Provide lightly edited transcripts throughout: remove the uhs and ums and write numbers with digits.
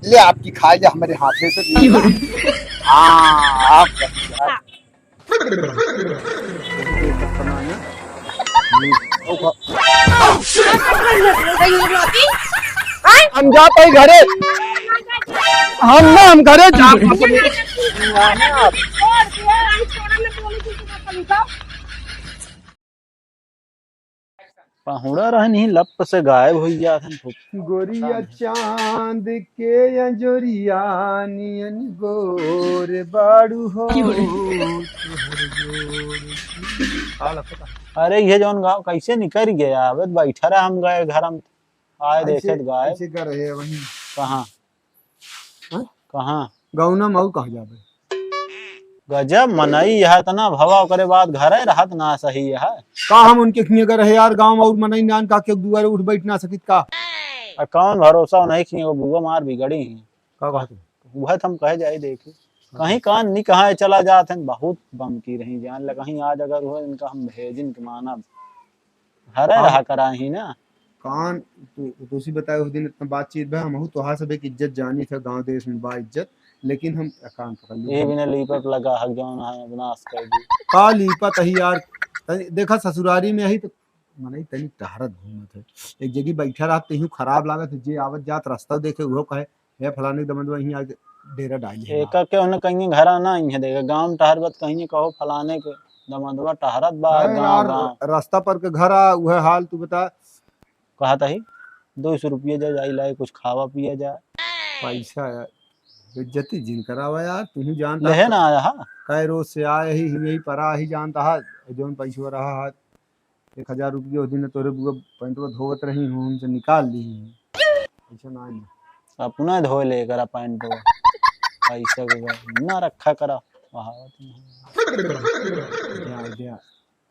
ले आपकी खाए जा हमारे हाथे से नहीं ना। हाँ आप हम जाते हैं घरे। हम घरे जा पहुड़ा रह नहीं लप से गायब हो गया था। गोरिया चांद के अंजोरिया नियन गोर बाड़ू हो अरे ये जौन गाँव कैसे निकल गया अब बैठा रहा हम गए घर हम आए देखे गायब। ऐसे कर रहे हैं वहीं कहाँ कहाँ गौना मऊ कहाँ जाबे। गजब मनई है इतना भवा करे बाद घर रहत ना सही है। का हम उनके खिए कर रहे यार गांव और मनई नान का के दुआरे उठ बैठ ना सकित का कौन भरोसा नहीं कि वो बुआ मार बिगड़ी का कहत वह हम कहे जाए देखे कहीं कान नहीं कहा चला जाते बहुत बम की रही जान ल कहीं आज अगर हुआ इनका हम भेजिन के माना हरे रहा करा ही ना कान तुसी बताए उस दिन इतना बातचीत भे हम तोहार सब एक इज्जत जानी था गांव देश में बा इज्जत लेकिन हम कान पकड़ ये बिना लीपट लगा हक जौन है विनाश कर दी का लीपत ही यार देखा ससुरारी में ही तो मनई तनी टहरत घूमत है एक जगह बैठा रहते ही खराब लागत जे आवत जात रास्ता देखे वो कहे हे फलाने दमदवा यहीं आके डेरा डाली है एक के उन्हें कहीं घर आना ही है देगा गांव टहरबत कहीं कहो फलाने के दमदवा टहरत बा गांव गांव रास्ता पर के घर आ वह हाल तू बता कहा था ही 200 रुपये जाए लाए कुछ खावा पिया जाए पैसा यार बेइज्जती जिन करावा यार तू जानता लहे ना आया हा कै रोज से आए ही यही परा ही जानता है जोन पैसा रहा है 1000 रुपये उस दिन तोरे बुआ पैंट धोवत रही हूँ हमसे निकाल ली पैसा ना आई अपना धो ले करा पैंट पैसा के ना रखा करा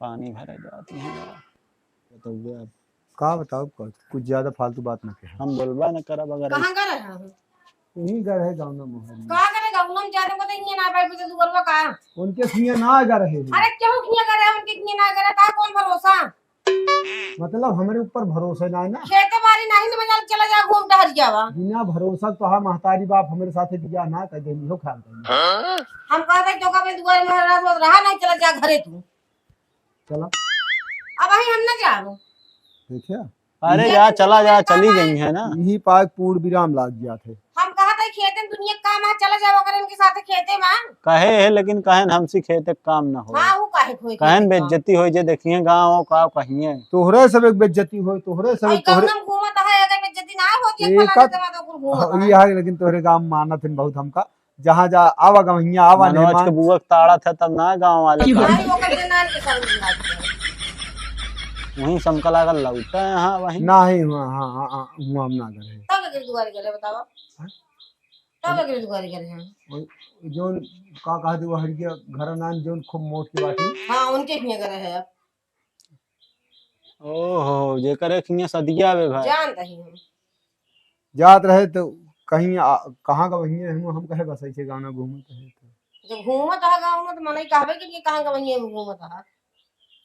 पानी भरे जाती है बताओ का बताओ कुछ ज्यादा फालतू बात ना कहे हम बोलबा न करब अगर कहां कर रहा है यही घर है गांव में मोहर में का करेगा उन्होंने ज्यादा को तो ना पाए तो बोलवा का उनके खिया ना आ रहे हैं अरे क्यों किया करे उनके किए ना करे का कौन भरोसा मतलब हमारे ऊपर भरोसा ना है ना खेते बारी नहीं तो मजा चला जा घूम टहर जावा बिना भरोसा तो हा महतारी बाप हमारे साथ बिया ना कर देनी हो ख्याल करना हम कहते तो का दुआर में रहा नहीं चला जा घरे तू चला अब वही हम ना जाओ देखिए अरे यार चला जा चली गई है ना यही पाक पूर्ण विराम लाग गया थे हम कहा था खेते में दुनिया काम है चला जाओ अगर इनके साथ खेते में कहे है लेकिन कहन हमसे खेते काम ना हो हां वो काहे खोई कहन बेइज्जती हो जे देखिए गांव का कहिए तोहरे सब एक बेइज्जती हो तोहरे सब एक तोहरे हम घूमत है अगर बेइज्जती ना हो जे फलाना जमा तो कुल घूमत ये है लेकिन तोहरे गांव मानत है बहुत हमका जहां जा आवा गवैया आवा मनोज के नहीं बुआ ताड़ा था तब ना गांव वाले भाई वो कर नान के साथ वहीं समका लागल लौटा है हां वहीं ना ही हां हुआ हम ना करे तब के दुआरी करे बताओ तब के दुआरी करे हैं जोन का कहा दे वो हरिया घर नान जोन खूब मोट की बाटी हां उनके किए करे है ओहो जे करे खिया सदिया वे भाई जानता ही हम जात रहे तो कहीं कहां का वही हम कहे बस ऐसे गाना घूमत है जब घूमत है गांव में तो मने कहबे कि ये कहां का वही घूमत है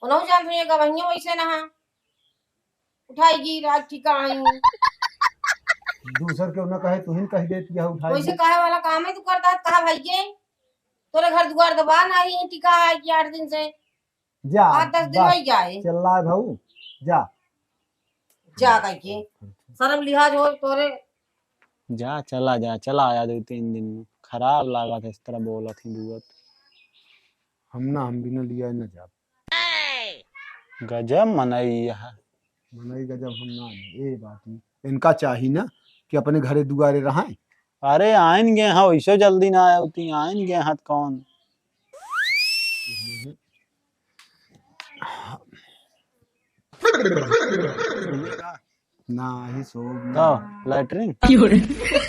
उन्हों जान रही है का वही वैसे ना उठाएगी रात ठिकाई दूसर के ना कहे तुहिन कह देती है उठाई वैसे कहे वाला काम है तू करता है कहा भाई के तोरे घर दुआर दबा नहीं है टिका है कि 8 दिन से जा 8-10 दिन वही जाए चल रहा है भाऊ जा जा कह के शर्म लिहाज हो तोरे जा चला आया 2-3 दिन में खराब लागा था इस तरह बोला थी दुआत हम बिना लिया ना जा गजब मनई है मनई गजब हम ना ये बात नहीं इनका चाहिए ना कि अपने घरे दुआरे रहें अरे आएंगे हाँ वैसे जल्दी ना आया उतनी आएंगे हाथ कौन ना ही सो तो लैटरिन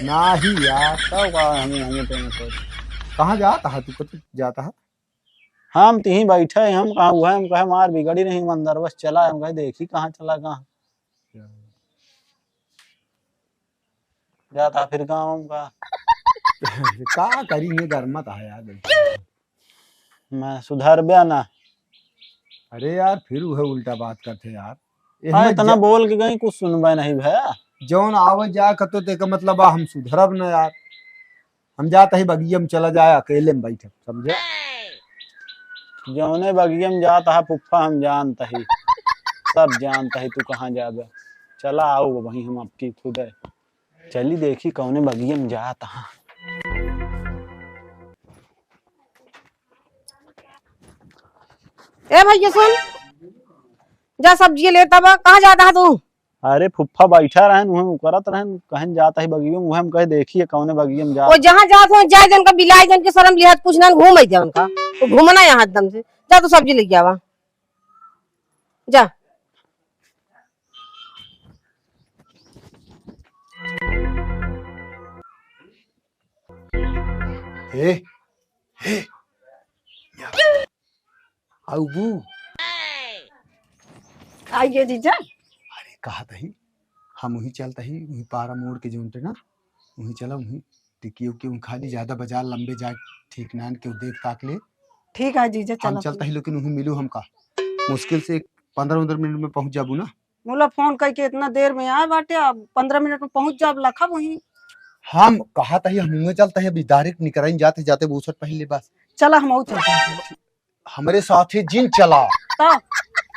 ना ही यार तो का हमें तो कहाँ जाता है तू कत जाता है हम तीन बैठे हम कहा हुआ हम कहे मार बिगड़ी नहीं मंदिर बस चला हम कहे देखी कहाँ चला कहाँ जाता फिर गाँव का का करेंगे घर मत है यार मैं सुधर बया ना अरे यार फिर वह उल्टा बात करते यार हाँ इतना बोल के गई कुछ सुनबे नहीं भैया जौन आवे जाए कतो ते का मतलब बा हम सुधरब न यार। हम जात ही बगिया में चला जाए अकेले में बैठे समझे। जौने बगियम जात है पुप्पा हम जानता ही, सब जानता ही तू कहाँ जाबे। चला आओ वहीं हम आपकी खुद है, चली देखी कौने बगियम जात है। ए भैया सुन, जा सब्जी लेता बा, कहाँ जाता है तू? अरे फुफ्फा बैठा रहन उहे करत रहन, कहन जाता ही बगियम, उहे हम कहे देखिए कौने बगियम और जात। जहाँ जात हो जाए जन का बिलाई जन के शर्म लिहाज पूछना घूम आई उनका, तो घूमना यहाँ एकदम से। जा तू सब्जी लेके आवा जा। हे हे आउबू आइए जीजा। अरे कहा तही हम वही चलता ही वही पारा मोड़ के जोनते ना वही चला वही टिकी उकी उन खाली ज्यादा बाजार लंबे जाए ठीक नान के देख ताक ले। ठीक है जीजा हम चलो। चलता ही लेकिन वही मिलू हमका मुश्किल से 15-15 मिनट में पहुंच जाबू ना। मोला फोन करके इतना देर में आए बाटे, अब 15 मिनट में पहुंच जाब लखा वहीं। हम कहा तही हम मुँह चलता है अभी डायरेक्ट निकराइन जाते जाते बूसट पहले बस चला हम चलते हैं। हमारे साथ ही जिन चला तो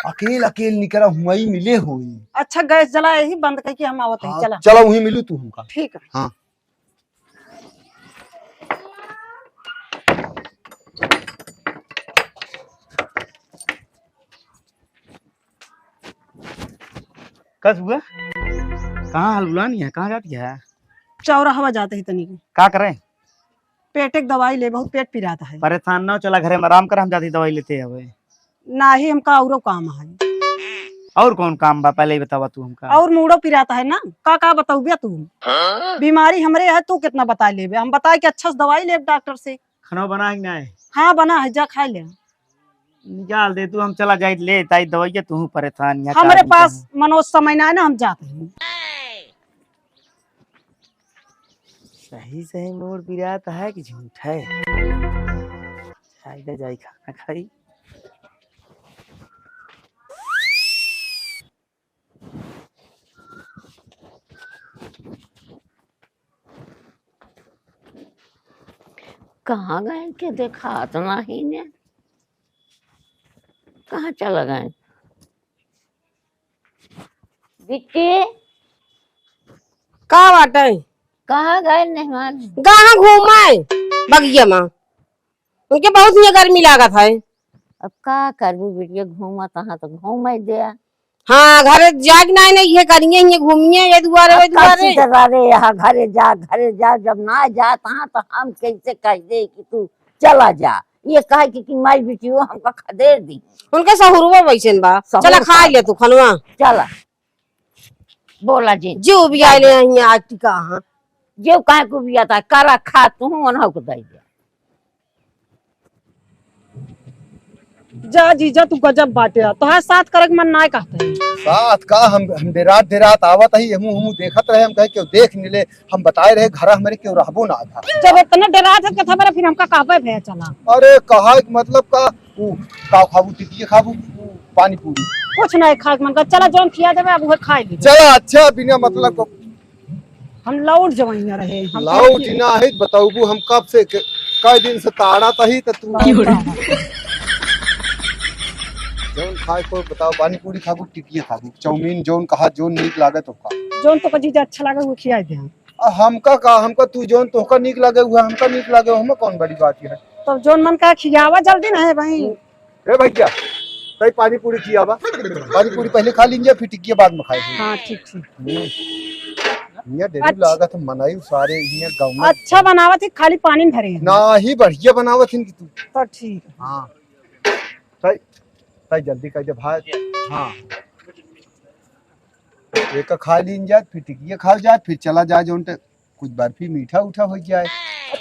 अकेल अकेल निकरा हुआ ही मिले हुई। अच्छा गैस जलाए ही बंद करके हम आवत हैं। चला चला वही मिलू तू हमका। ठीक है। हाँ कस हुआ कहाँ हलुला नहीं है, कहाँ जाती है? चौराहा जाते ही तनी क्या करें? पेट एक दवाई ले, बहुत पेट पिराता है। परेशान ना हो, चला घरे में आराम कर, हम जाती दवाई लेते हैं। अबे ना ही हमका औरो काम है। और कौन काम बा पहले ही बतावा तू हमका। और मूड़ो पिराता है ना, का बताऊ तू? बीमारी हमरे है, तू कितना बता लेबे? हम बताए कि अच्छा से दवाई ले डॉक्टर से। खाना बना ही ना है? हाँ बना है, जा खा ले। निकाल दे तू, हम चला जाए ले ताई दवाई। तू परेशान यहाँ हमारे पास मनोज समय ना है ना, हम जाते हैं। सही सही मोड़ पिराता है कि झूठ है? इधर जाई खाना खाई। कहाँ गए के देखा तो नहीं ने, कहाँ चला गए? बिट्टी का बाटे? कहाँ गए मेहमान? कहाँ घूमाए बगिया में, उनके बहुत ही गर्मी लागत है। अब का करबू बिटिया, घूमा तहाँ तो घूम दे। हाँ घरे जाग नहीं ये करिए ये घूमिए ये दुआरे वे दुआरे। रे यहाँ घरे जा, जब ना जा तहाँ तो हम कैसे कह दे कि तू चला जा। ये कहे कि माई बिटियो हमका खदेड़ दी। उनके सहुरवा वैसन बा, चला खा ले तू खनवा। चला बोला जी जो भी आए ले आज टिका। हाँ जो कहे को भी आता करा खा तू उन्हों को दे दे। जा जीजा तू गजब बाटे, तो साथ करे मन ना कहते हैं। साथ का हम देरात आवत ही हम देखत रहे। हम कहे क्यों देख निले, हम बताए रहे घर हमारे क्यों रहबो ना था। जब इतना डरा था कथा पर फिर हमका कहबे भैया चला। अरे कहा मतलब का खाबू टिकिए खाबू पानी पूरी कुछ नहीं खा मन का, चला जोन किया जावे अब वो खा ले। चला अच्छा बिना मतलब को हम लौट जवाइया रहे। हम लाओ टीना है बताऊबू हम कब से कई दिन से ताड़ा तही त तू जौन खाए को बताओ। पानी पूरी खाबू टिकिए खाबू चाउमीन जौन कहा जोन नीक लागत होका। जोन तो जीजा अच्छा लगे वो खिया दे। हमका तू जोन तोहका नीक लगे हुआ हमका नीक लगे हम कौन बड़ी बात है। तो जोन मन का खियावा जल्दी ना है भाई। ए भैया तई पानी पूरी खियावा, पानी पूरी पहले खा लीजिए फिर टिकिए बाद में खाएंगे। हाँ ठीक ठीक। ये डेरी लागत मनाई सारे ये गांव में अच्छा बनावत है, खाली पानी में भरे हैं। ना ही बढ़िया बनावत है तू। तो ठीक है। हाँ तई जल्दी कर दे भाई। हाँ एक खा लीन जाए फिर टिकिए खा जाए फिर चला जाए जोन कुछ बर्फी मीठा उठा हो जाए।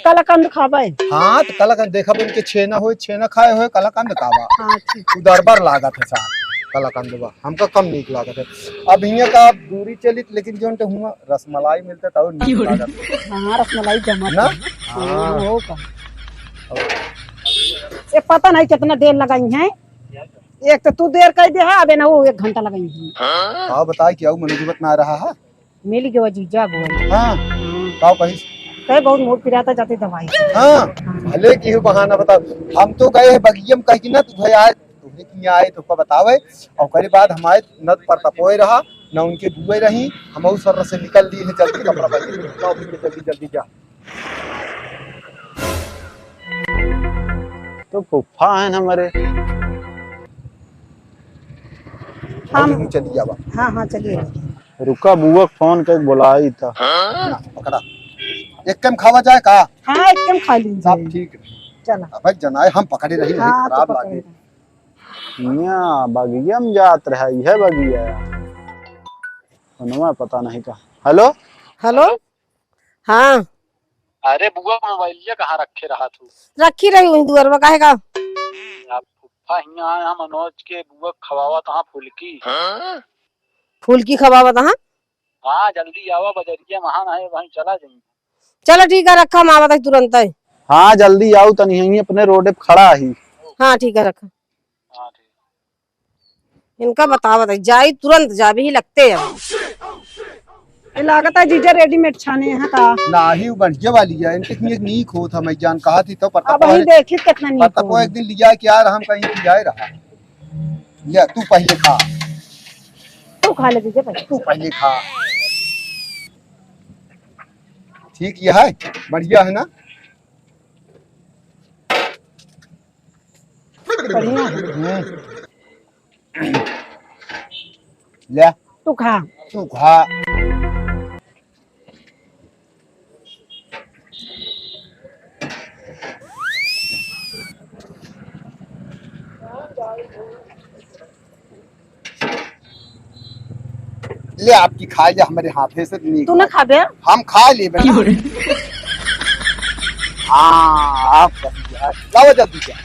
कलाकंद खाबे। हाँ तो कलाकंद देखा उनके छेना खाए हुए कलाकंद काबा। हाँ ठीक। उदरबर लागत है साथ कलाकंद बा हमका कम नीक लागत है। अब हियां का दूरी चली लेकिन जोन हुआ रसमलाई मिलता था नीक लागत। हाँ रसमलाई जमा ना हाँ हो का। ये पता नहीं कितना देर लगाई है, एक तो तू देर कर दे है, अबे ना वो 1 घंटा लगाई है। हाँ बताए क्या मनोजबत ना रहा है। मिल गयो जीजा बोल। हाँ का कही कहे बहुत मोर पिराता जाते दवाई। हाँ भले की हो बहाना बताओ। हम तो गए हैं बगियम कह कि ना तू भाई आए तुमने किया आए तो बतावे और करे बाद हमारे न परतपोए रहा न उनके बुए रही हम उस सर से निकल दी है जल्दी कपड़ा पहन जल्दी जल्दी जा। तो फुफ्फा है ना हमारे। हम चली जावा। हाँ हाँ चलिए। रुका बुआ फोन कर बुलाई था। ना, पकड़ा एक कम खावा जाए का। हाँ एकदम खा लीजिए। सब ठीक चला। अब जनाए हम पकड़े रही नहीं हाँ खराब तो लागे। यहाँ बगिया में जात रहा है बगिया फोनवा पता नहीं का। हेलो हेलो हाँ अरे बुआ मोबाइल कहाँ रखे रहा तू। रखी रही हुई दुआर में काहे का फुफ्फा यहाँ आया मनोज के बुआ खवावा तहाँ फुलकी। फूल की खबावत हाँ हाँ जल्दी आवा बजरिया वहाँ नहीं वहीं चला जाएंगे। चलो ठीक है रखा हम आवत है तुरंत है। हाँ जल्दी आओ तनी यहीं अपने रोड पे खड़ा ही। हाँ ठीक है रखा। हाँ ठीक। इनका बतावत है जाई तुरंत जा भी लगते हैं। ये लागत है जीजा रेडीमेड छाने यहाँ का। नाही बढ़िया वाली है इनके एक नीक हो था मैं जान कहा थी तो अब वही देखी कितना नीक पता को एक दिन लिया कि यार हम कहीं की जाए रहा ले तू पहले खा तू खा ले जीजा पहले। तू पहले खा ठीक ये है बढ़िया है ना। बढ़िया ले तू खा। तू खा ले आपकी खा जा हमारे हाथे से नहीं तू ना खा बे। हम खा ले बेटा। हाँ आप लाओ जल्दी क्या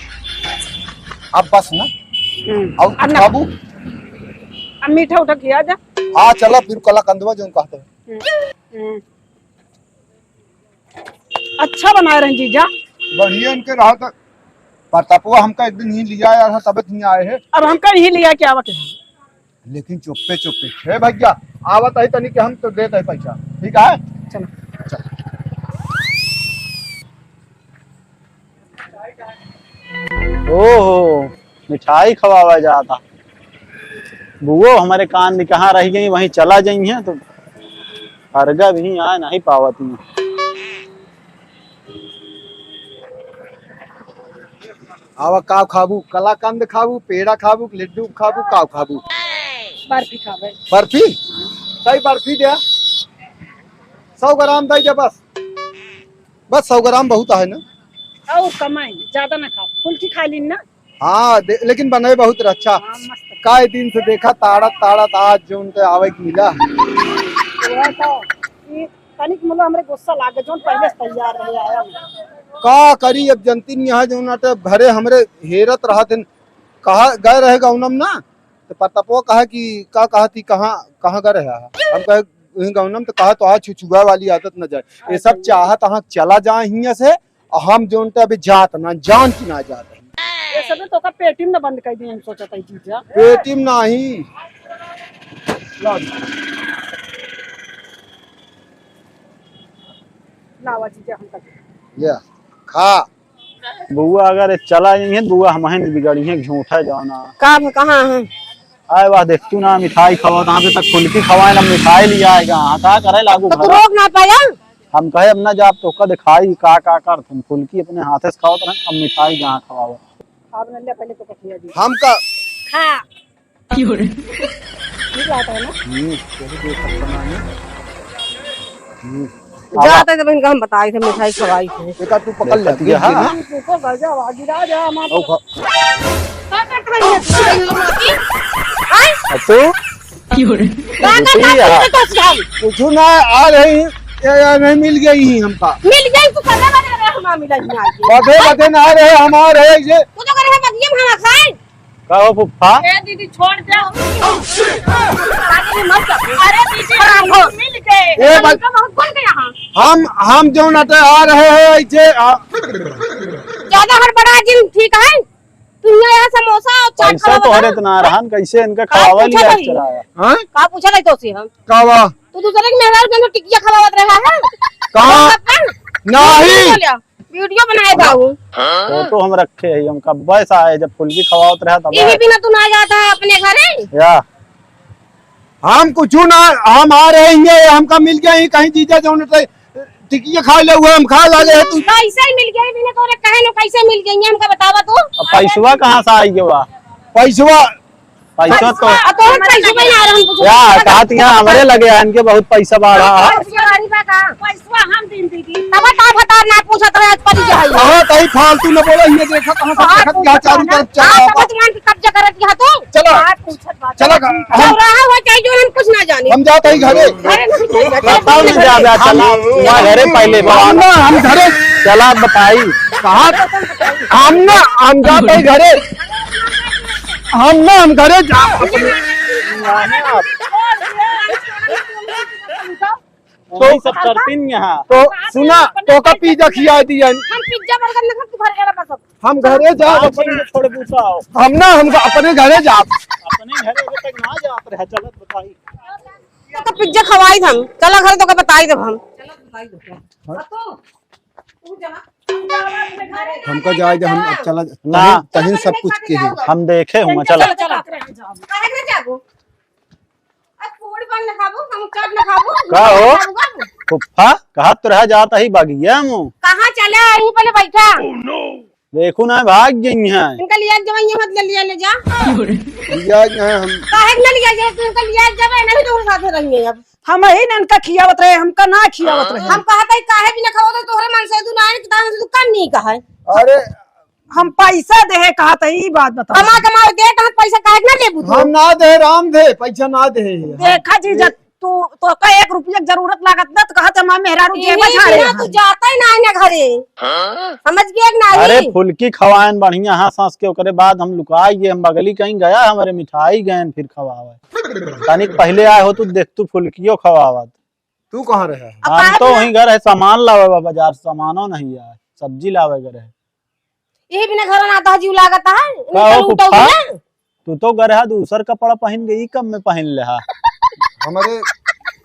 अब बस ना और अन्ना। बाबू अब मीठा उठा किया जा। हाँ चलो फिर कला कंदवा जो कहते हैं अच्छा बनाए रहे जीजा। बढ़िया इनके रहा था प्रतापवा हमका एक दिन ही लिया आया था तब नहीं आए हैं अब हम कहीं लिया क्या वक्त। लेकिन चुप्पे चुप्पे हे भैया आवत है तनी के हम तो देते हैं पैसा ठीक है। चलो ओहो मिठाई खवावा जाता। बुआ हमारे कान में कहाँ रह गई वहीं चला जाई है तो अर्गा भी आ नहीं पावती है। आवा काव खाबू कलाकंद खाबू पेड़ा खाबू लड्डू खाबू काव खाबू बर्फी खा बे। बर्फी सही बर्फी दिया 100 ग्राम दे दे बस 100 ग्राम बहुत है ना। और कमाई ज्यादा ना खा फुल्की खा ली ना। हाँ लेकिन बने बहुत अच्छा हाँ मस्त। काय दिन से देखा ताड़ा ताड़ा आज जो उनके आवे के मिला वो तो ये तनिक मतलब हमरे गुस्सा लागे जो पहले से तैयार रहे आया। का करी अब जनती नहीं है जो नाटे भरे हमरे हेरत रहा थे कहा गए रहे गौनम ना तो प्रतापो कहा कि का कहा थी कहाँ गए रहे हम कहे गौनम तो कहा तो आज छुछुआ वाली आदत न जाए ये सब चाहत हाँ चला जाए हियां से हम जो अभी जात ना जान की ना जात ये सब तो का पेटी में बंद कर दिए हम सोचा था जीजा। पेटी में नहीं लावा जीजा हम तक ये खा बुआ अगर चला जाई है बुआ हमें बिगड़ी है झूठा जाना। कहाँ है आए वाह देख तू ना मिठाई खवा यहाँ पे तक फुल्की खवाए ना मिठाई लिया आएगा का करे लागू तो तू भरा। रोक ना पाया। हम कहे अब ना जाप तो का दिखाई का कर तुम फुल्की अपने हाथे से खाओ तो अब मिठाई जहाँ खवाओ। आप ने पहले तो कटिया दी हम का खा ठीक आता है ना। जाते थे बहन हम बताए थे मिठाई खवाई थे। एक तू पकड़ ले देखती है, हाँ। को गजा गिरा जा हम औ खा क्या कर रही है तू? कुछ ना आ रही ये नहीं मिल गई हमका मिल गई तू करने वाले रहे हम मिला नहीं आज बधे बधे ना रहे हम आ रहे ये तू तो करे है बगिया में हम खाए। का हो फुफ्फा ए दीदी छोड़ दे। मत अरे दीदी मिल गए ए हम का बहुत कौन गया हां हम जो नाटे आ रहे हैं ऐसे ज्यादा हड़बड़ा जिन ठीक है तू यहाँ समोसा और चाट पैसा तो हरे इतना रहन कैसे इनका खवावा लिया चलाया। हां का पूछा नहीं तो से हम कावा तू दूसरे के मेहरारू के टिकिया खवावत रहा है कहाँ नहीं वीडियो बनाए बाबू फोटो हम रखे है हम कब वैसा है जब फुल्की खवावत रहा तब यही बिना तू ना जाता है अपने घरे या हम कुछ ना हम आ रहे हैं हमका मिल गया ही कहीं जीजा जो टिकिया खा ले हुए हम खा लागे है तू कैसे मिल गए बिना तोरे कहे न कैसे मिल गई हमका बतावा तू अब पैसवा कहाँ से आई के बा पैसवा पैसा तो तो पैसे में आ रहा हम कुछ या कहा यहाँ हमारे लगे हैं इनके बहुत पैसा बढ़ा पैसा हम दिन दीदी तब ता बता ना पूछत रहे पड़ी जाई कहाँ कहीं फालतू न बोलो ये देखा कहाँ से देखा यहाँ चारों तरफ चल हां रहा तब तुम कब्जा करत यहां तो चलो चलो हम रहा हो चाहे जो हम कुछ ना जाने हम जाते ही घरे बताओ नहीं जा बया चला वहाँ घरे पहले हम घरे चला बताई कहा हम जाते ही घरे हम घरे जा तो सब करती यहाँ तो सुना तो का पिज्जा खिला दिया हम पिज्जा बर्गर न तू घर गला बस हम घरे जा छोड़ पूछा हम अपने घरे जा अपने घरे अभी तक ना जाते रहे चलत बताई तो पिज्जा खवाई हम चला घर तो का बताई दे हम हमको जाए हम अब चला ना कहीं सब कुछ के है हम देखे हूँ चला काहे ना जाबो अब फूड बन न खाबो हम चाट न खाबो का हो फुफ्फा कहा तो रह जाता ही बागिया मुँह कहां चले यहीं पहले बैठा देखो ना भाग गई है इनका लिया जवाइया मत ले लिया ले जा हम काहे न लिया जे तू इनका लिया जवाई नहीं तो साथ रहेंगे अब हम ही न इनका खियावत रहे हमका ना खियावत रहे हम कहते काहे भी न खाओ तो तोहरे मन से तू ना है किताब से तू कर नहीं कहा अरे हम पैसा दे कहा था ई बात बता कमा कमा दे कहां पैसा काहे न लेबू तू हम ना दे राम दे पैसा ना दे देखा जी जब तू तो का 1 रुपया की जरूरत लागत न तो कहते मां मेहरारू जेब यही झाड़े बिना तू जाता ही ना है ना घरे समझ गया कि नहीं अरे फुल्की खवाएन बढ़िया हाँ सांस के ओकरे बाद हम लुकाई हम बगली कहीं गया हमारे मिठाई गए फिर खवावे तनिक पहले आए हो तू देख तू फुल्कियो खवावत तू कहाँ रहे हम तो वहीं घर है सामान लावे बाजार सामानो नहीं आए सब्जी लावे घर है यही बिना घर ना आता जीव लागत है का हो फुफ्फा तू तो घर है दूसर कपड़ा पहन गई कब में पहन ले हमारे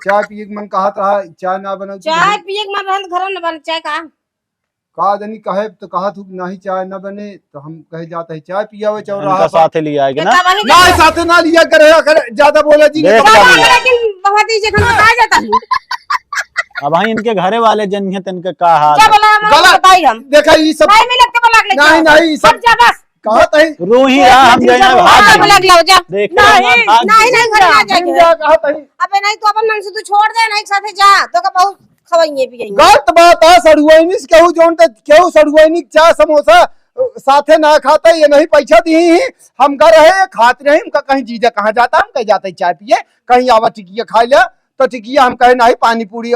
चाय पिए के मन कहा था चाय ना बना चाय पिए के मन रहल घर न बन चाय का जनी कहे तो कहा तू नहीं चाय ना बने तो हम कहे जाते है चाय पिया हुए चौराहा इनका साथ लिया है ना ना साथे ना लिया करे ज्यादा बोला जी देख लेकिन बहुत ही जगह बताया जाता है अब भाई इनके घरे वाले जन है इनके का हाल क्या बोला हम गलत। बताई हम देखा ये सब नहीं मिलत के बोला नहीं नहीं सब जा बस कहा था रू ही रहा हम जाए हां बोला लग जा देख नहीं नहीं घर ना जाके कहा था अबे नहीं तो अपन मन से तू छोड़ दे नहीं साथे जा तो का बहुत खवाइए पिएंगे गलत बात है सड़ुआइनी से केहू जोन ते केहू सड़ुआइनी चाय समोसा साथे ना खाता ये नहीं पैसा दी ही हम कर रहे खाते रहे हमका कहीं जीजा कहाँ जाता हम कहीं जाते चाय पिए कहीं आवा टिकिया खा लिया तो टिकिया हम कहे नहीं पानी पूरी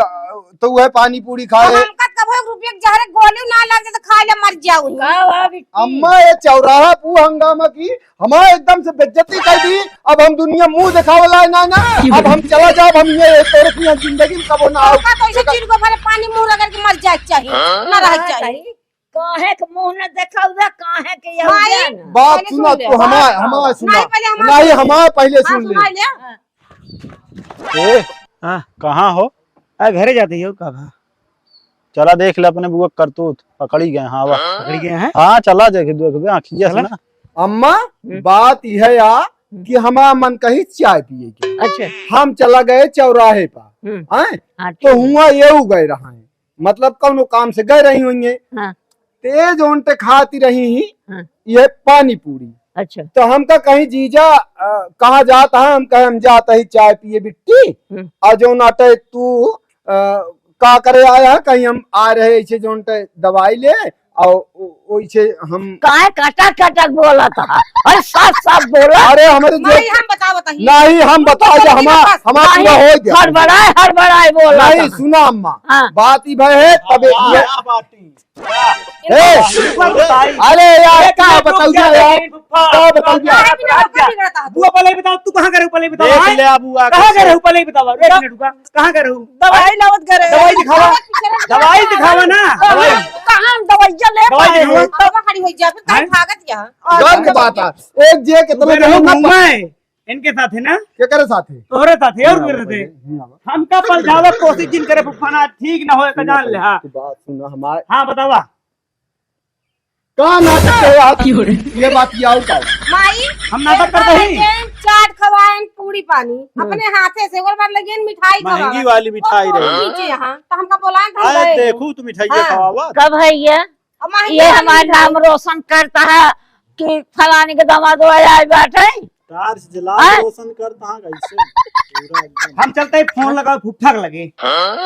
तो वह पानी पूरी खाए हमका कब 1 रुपया के जहर गोली ना लग जाए तो खा ले मर जाऊं अम्मा ये चौराहा पू हंगामा की हमारा एकदम से बेइज्जती कर दी अब हम दुनिया मुंह दिखावला ना ना अब हम चला जाओ हम ये तोरे की जिंदगी में कबो ना का तो ऐसे चीर को भले पानी मुंह रगड़ के मर जाए चाहिए ना रह चाहिए काहे के मुंह न देखाउदा काहे के ये हो माई, गया ना बात पहले सुना सुन ले। तो हमारा सुना नहीं, पहले हमारा नहीं सुन ले। हमारा पहले हां सुन सुना ले ले हाँ कहाँ हो घरे जाते ही हो कब चला देख ले अपने बुआ करतूत पकड़ी गए हाँ वाह पकड़ गए हैं हाँ चला देख देख आखिया से ना अम्मा बात यह है यार कि हमारा मन कही चाय पिए के अच्छा हम चला गए चौराहे पर हैं? हाँ तो हुआ ये गए रहा है मतलब कौनो काम से गए रही हुई हाँ तेज ओंटे खाती रही ही हाँ। ये पानी पूरी अच्छा तो हमका कहीं जीजा कहाँ जाता है हम कहे हम जाता ही चाय पिए बिट्टी और जो नाटे तू का करे आया है कहीं हम आ रहे ऐसे जो दवाई ले और वैसे हम काहे काटा काटा बोला था अरे साफ साफ बोला अरे हमारे नहीं हम बता बताइए नहीं हम बता हमारा पूरा हो गया हड़बड़ाए बोला नहीं सुना अम्मा हाँ। बात ही भाई है तब अरे यार क्या बताऊ यार क्या बताऊ काहे बिना होकर बिगड़ता है बुआ पहले बताओ तू कहाँ करे पहले बताओ देख हाँ? ले बुआ कहाँ करे पहले बताओ 1 मिनट रुका कहाँ करे दवाई लावत करे दवाई दिखावा दवाई दिखावा ना कहां दवाइया ले दवाई पाए दिखावा अब खड़ी हो जा फिर काहे भागत यहां गर्व की बात है एक जे कितना मैं रहूं मुंह में इनके साथ है ना, क्या करे साथे तोहरे साथ है और मेरे थे हमका पलझावे कोशिश जिन करे फुफा ना ठीक ना होए का जान ले। हाँ बात सुना हमारे हाँ बतावा कहाँ नाटक है आप ये बात किया का माई हम नाटक करते ही चाट खवाएं पूरी पानी अपने हाथे से और बार लगे मिठाई महंगी वाली मिठाई रही नीचे यहाँ तो हमका बोला था आए देखू तू मिठाई हाँ। खवावा कब है ये हमारा नाम रोशन करता है कि फलाने के दामाद आए बैठे। तार से जला हाँ? रोशन करता हां कैसे पूरा एकदम हम चलते ही फोन लगा फुफ्फा के लगे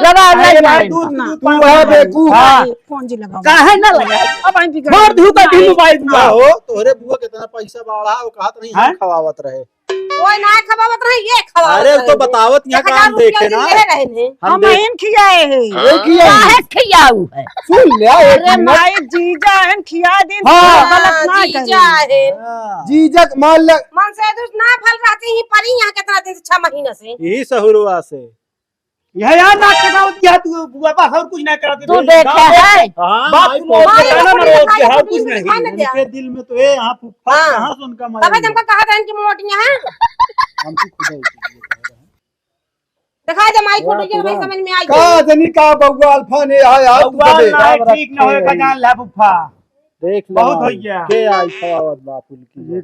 लगा अरे लगा भाई, दूध ना। दूध तू है बेवकूफ हाँ फोन जी लगा काहे ना लगा अब आई बिगड़ मार दूं का भी मोबाइल का बुआ हो तोहरे बुआ कितना पैसा बढ़ा वो कहत नहीं हाँ? हम खवावत रहे। कोई ना खवावत रहे ये खवावत अरे तो बतावत यहाँ काम देखे ना रहे ने हम देख- इन खियाए हैं ये किया काहे खियाऊ है। सुन ले एक अरे मिनट माई जीजा हम खिया दिन हाँ। गलत ना जीजा करे है हाँ, जीजक मान ले मन से दुष्ट ना फल रहती ही परी यहाँ कितना दिन से 6 महीने से यही सहुरुआ से यह यार ना कराओ क्या तू बुआ बा और कुछ ना कराते तू देखे है हाँ बात भाई, सुनो माई बताना अपनी ना रोज खाई के हाँ अपनी कुछ नहीं खाई ना दिया। उनके दिल में तो ये यहाँ फुफ्फा हाँ। कहाँ से उनका तब मजा हमका कहा था इनकी मोटियां हैं हमको खुदा ही दिखा दे माई फोटो के भाई समझ में आई का जनी का बउआ अल्फा ने आया तू बउआ दे ना ठीक ना होए का जान ले फुफ्फा देख ले बहुत भाई, हो गया। के आई खवावत बापुल की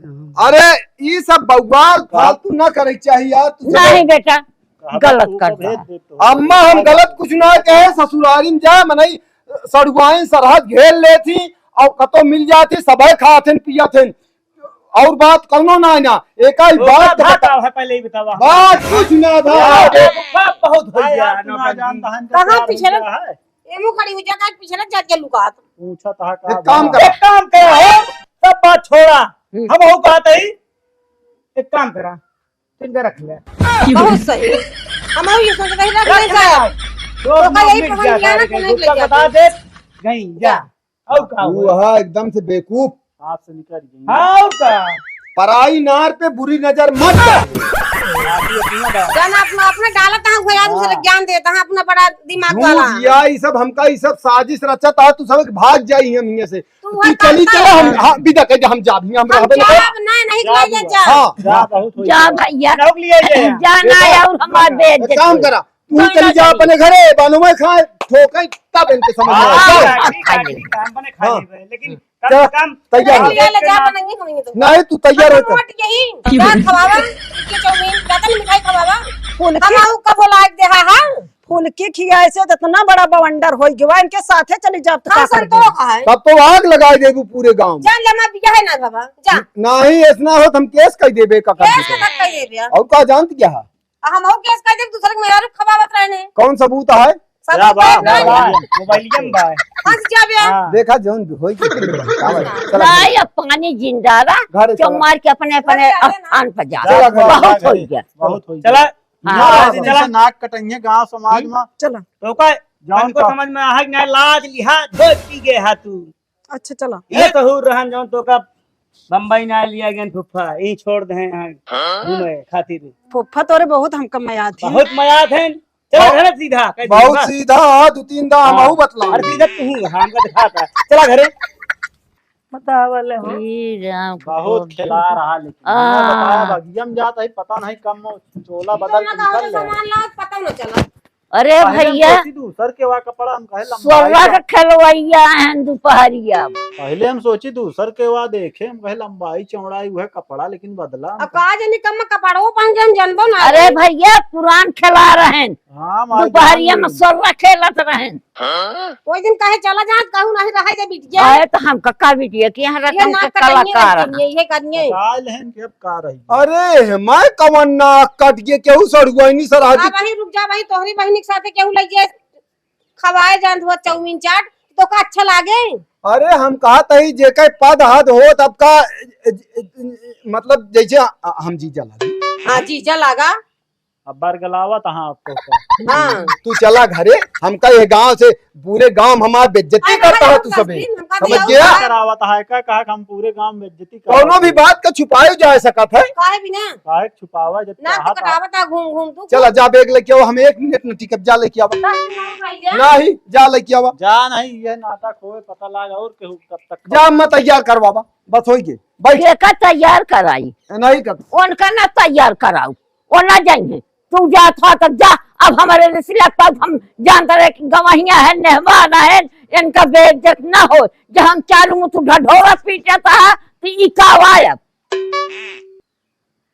अरे ये सब बउआ फालतू ना करे चाहिए यार तू नहीं बेटा गलत तू करता भेज है। दे तो। अम्मा हम गलत कुछ ना कहे ससुरारी में जा मनई सड़ुआइन सरहद घेर ले थी और कतो मिल जाती सबे खाथिन पियथिन और बात करनो ना एक ही बात बताओ है पहले ही बतावा बात कुछ ना था फुफ्फा बहुत हो हाँ गया यार, तू ना जानता है इनका कहाँ प्यार पीछे उनका है। एमो खड़ी हुई जगह पीछे ना जाके लुकात पूछा था एक काम कर एक काम करा हो सब बात छोड़ा हम हो कहते ही एक काम करा तिनका रख ले बहुत सही हम ये सोच रहे रख ले जाए तो का यही पसंद किया ना, कोने के ले बता जाते। दे गई जा और का तू है एकदम से बेवकूफ हाथ से निकल गई हाँ और का पराई नार पे बुरी नजर मत कर जान अपना अपना डाला था भैया दूसरे ज्ञान देता है अपना बड़ा दिमाग वाला झूठ या ये सब हमका ये सब साजिश रचा था तू सब भाग जाई हम यहाँ से तू वही चली करता चला है। हम हाँ, विदा कह हम जा भी हम हम रहबे जा ना नहीं ले जा हाँ जा बहुत हो जा भैया नौक लिया जाए जाना है और हमारे बेच एक काम करा तू चली जा अपने घरे बानो में खाए ठोके तब इनके समझ में आएगा लेकिन क्या? काम तैयार हो। ले जा बनाएंगे करेंगे तो नहीं तू तैयार होता मोट यही जा खवावा के चौमीन ज्यादा मिठाई खवावा फूल हम आऊ कब लायक दे हां फूल के खियाए से तो इतना बड़ा बवंडर हो गया इनके साथे चली जाब तो हां का करबे? संतोष है तब तो आग लगा देबू पूरे गांव में जान ले मैं बिया है ना बाबा जा नहीं ऐसा हो हम केस कर देबे का कर केस देबे। कर दे बिया और का जानत क्या है हम हो केस कर दे दूसरे के मेरा खवावत रहने कौन सबूत है सब मोबाइलियम बा हंस जा बिया देखा जौन भी होई चला नहीं अब पानी जिंदा रहा घर चमार के अपने अपने घर चले ना। स्थान पर जा चला घर बहुत हो गया बहुत हो चला हाँ। चला नाक कटेंगे गांव समाज में चलो तो का जौन को समझ में आ ना लाज लिहाज धोती गे हा तू अच्छा चलो ये तो हो रहन जौन तो का बम्बई ना लिया गन फुफा यही छोड़ दे घूमे खातिर फुफ्फा तोरे बहुत हमका मयाद थी बहुत मयाद है चला घरे सीधा कह दी बहुत बस। सीधा दो तीन दा हम आहू बतला अरे सीधा तू हमका दिखाता चला घरे बतावले हो श्री राम बहुत खिला रहा लेकिन आ। मैंने बताया बगियम जाता है पता नहीं कम चोला बदल के निकल ले सामान ला पता न चला अरे भैया दूसर के वा कपड़ा हम कहे सोलह लंबाई का खेलवैया है दोपहरिया पहले हम सोची दूसर के वा देखे हम कहे लंबाई चौड़ाई हुआ कपड़ा लेकिन बदला अब का जनी कम कपड़ो पहन के हम जानबो ना अरे भैया पुरान खेला रहे हाँ मार दोपहरिया में सोलह खेलत रहे कोई दिन कहे चला जा कहूं नहीं रहे दे बिटिया आए तो हम कक्का बिटिया के यहाँ ये रकम ना के करेंगे कलाकार हैं। ये करेंगे काल है के अब का रही अरे मैं कवन नाक कट के केहू सड़ुआइनी सर आ भाई रुक जा भाई तोहरी बहनी के साथे केहू लइए खवाए जान हुआ चाउमीन चाट तो का अच्छा लागे अरे हम कहा तही जे के पद हद हो तब का मतलब जैसे हम जी जला दी हां जीजा लागा अब बरगलावा तहाँ आपको हाँ तू चला घरे, हमका ये गांव से पूरे गांव हमार बेइज्जती करता है तू सबे, समझ गया? करावत है का कहा हम पूरे गांव में बेइज्जती कोनो भी बात का छुपायो जा सकत है। काहे बिना काहे छुपावा जब ना तो कटावता घूम घूम तू चला जा बैग लेके आओ, हम 1 मिनट न टिकट जा लेके आवा, नहीं जा लेके आवा, जा नहीं ये नाटक होए पता लगा और केहू कब तक जा मैं तैयार करवावा, बस हो गए बैठ का तैयार कराई, नहीं कर उनका ना तैयार कराऊ, वो ना जाएंगे, तू जा था तक जा। अब हमारे रिश्ते तब हम जानते रहे कि गवाहियां है, मेहमान है, इनका बेइज्जत ना हो। जब हम चालू में तू ढढोरा पीटा था तो ई का वायब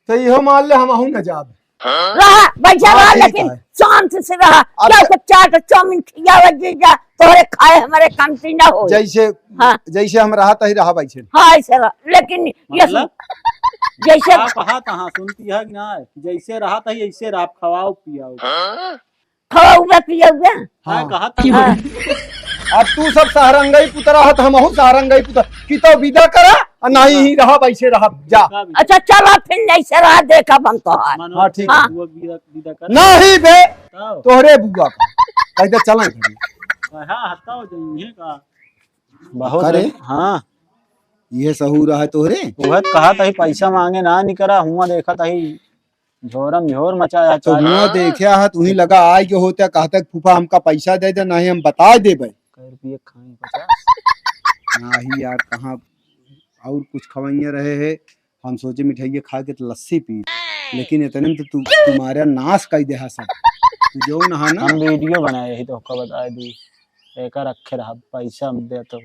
तो इहो मान ले हम आहू न जाब, रहा बैठा रहा, ठीक लेकिन है। शांत से रहा। अब- क्या कुछ चाट चौमिन खियावा जीजा तोरे खाए हमारे कमती ना हो। जैसे हाँ। जैसे हम रहा तही रहा बैठे। हाँ ऐसे रहा, लेकिन ये मतलब जैसे आप कहा तहाँ सुनती है कि ना जैसे रहा था ऐसे रहा खवाओ पियाओ खाओगे पियोगे। हाँ। कहा हाँ। अब तू सब सहरंगई पुतरा हत, हम आहू सहरंगई पुतरा की तो विदा करा और नहीं ही रहा वैसे रहा जा। अच्छा चलो फिर जैसे रहा देखा हम तो हार। हाँ, ठीक है। विदा कर नहीं बे बताओ तोहरे बुआ का कहते चला घरे। हाँ हताओ जइए का बहुत करे? हाँ ये सहूरा है तोहरे। वह कहा था पैसा मांगे ना निकरा हुआ देखा था झोरम झोर मचाया तो चाल हुआ देखा है तू ही लगा आए के होते कहता फूफा हमका पैसा दे दे, नहीं हम बता देबे। कै रुपये खाए 50 नहीं यार कहाँ और कुछ खवाइया रहे है, हम सोचे मिठाई खा के तो लस्सी पी, लेकिन इतने में तो तू तुम्हारा नाश कर दे सब। तू जो नहा ना हम वीडियो बनाए ही तो बता दी एक रखे रहा पैसा दे तो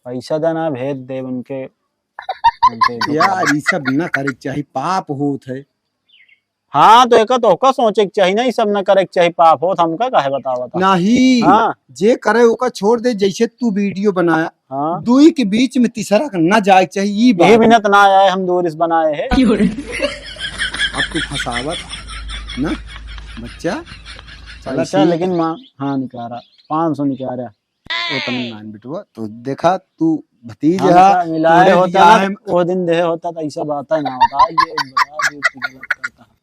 पैसा देना भेज दे उनके यार ये सब ना करे के चाहिए, पाप होत है। हाँ तो एक तो होका सोचे के चाहिए ना ये सब न करे के चाहिए पाप हो हमका काहे बतावा था नहीं हाँ जे करे ओका छोड़ दे, जैसे तू वीडियो बनाया हाँ दुई के बीच में तीसरा का ना जाए चाहिए। ये यही बात मिनट ना आए हम दूरिस बनाए हैं अब तू फसावत ना बच्चा। चल अच्छा लेकिन माँ हाँ निकारा 500 निकारा वो तमिल मान बिटुआ तो देखा तू भतीज हमका है मिलाए तोरे होता बियाह ना में- वो दिन दे होता तो ऐसा बात है ना होता ये बता दे तू गलत करता है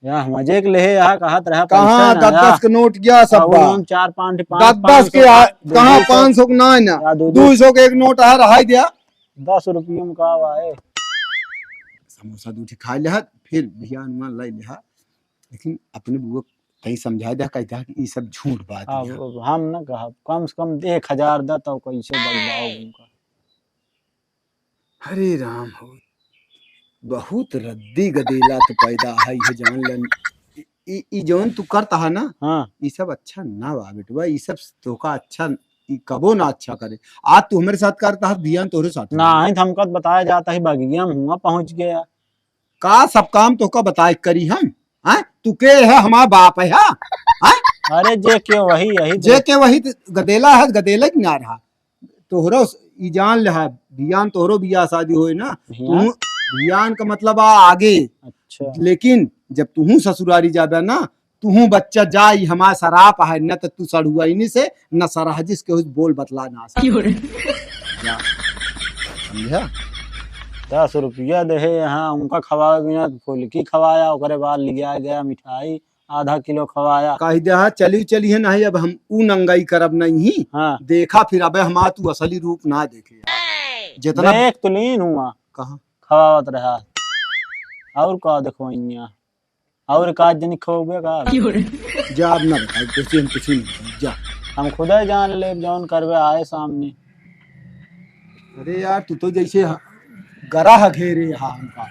या मजे के लिए यहाँ कहा रहा कहाँ 10-10 के नोट गया सब बा। 4-5 10-10 के कहाँ 500 के ना है ना, या 200 के एक नोट है रहा दिया। 10 रुपये में का आए समोसा दूठी खा लिया फिर भैया अनुमान ले लिया, लेकिन अपने बुआ कहीं समझा दिया कहता कि ये सब झूठ बात है। अब हम न कहा कम से कम 1000 दा तो कैसे बगवाओ उनका हरे राम हो बहुत रद्दी गदेला तो पैदा है ये जान लन। ई जौन तू करता है ना हाँ ये सब अच्छा ना बा बेटवा, ये सब तोका अच्छा ई कबो ना अच्छा करे। आज तू हमारे साथ करता है धियान तोरे साथ ना ही हमको बताया जाता है बगिया में हुआ पहुंच गया का सब काम तोका बताए करी हम हैं। तू के है हमारा बाप है हाँ? अरे जे क्यों वही यही जे के वही तो गदेला है, गदेला की ना रहा तोहरो ई जान ले धियान तोहरो बियाह शादी होए ना हाँ? तू धियान का मतलब आ आगे, अच्छा लेकिन जब तू ससुरारी जाबे ना तू बच्चा जाई हमारा शराप है न तो तू सड़ुआ इन्हीं से न सराजिस के बोल बतला ना जा। समझा 10 रुपया दे यहाँ उनका खवाया बिना फुल्की खवाया ओकरे बाद लिया गया मिठाई आधा किलो खवाया कही दे चली चली है नहीं, अब हम ऊ नंगाई करब नहीं हाँ देखा फिर अब हमारा तू असली रूप ना देखे जितना देख तो लीन हुआ कहा खवावत रहा और का देखो और का जनी खोबे का जा अब ना बता हम कुछ नहीं जा। हम खुद ही जान ले जौन करवे आए सामने अरे यार तू तो जैसे गरा घेरे यहाँ हमका